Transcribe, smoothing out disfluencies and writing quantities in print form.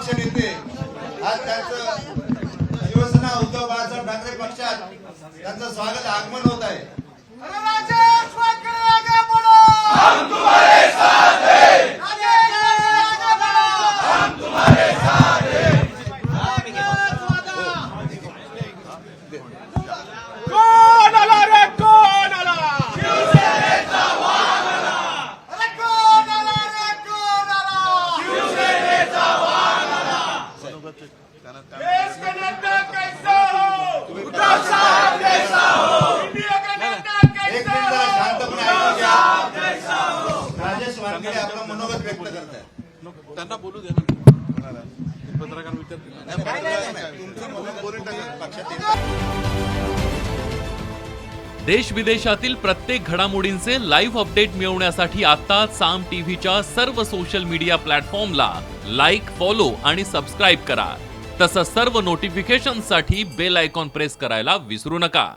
पक्षनेते आज त्यांचं शिवसेना उद्धव बाळासाहेब ठाकरे पक्षात त्यांचं स्वागत आगमन होत आहे। आपलं मनोगत व्यक्त करताय त्यांना बोलू दे ना पत्रकार देश विदेशातील प्रत्येक घडामोडींचे लाईव्ह अपडेट मिळवण्यासाठी आता साम टीव्हीच्या सर्व सोशल मीडिया प्लॅटफॉर्मला लाईक, फॉलो आणि सबस्क्राईब करा। तसंच सर्व नोटिफिकेशनसाठी बेल आयकॉन प्रेस करायला विसरू नका।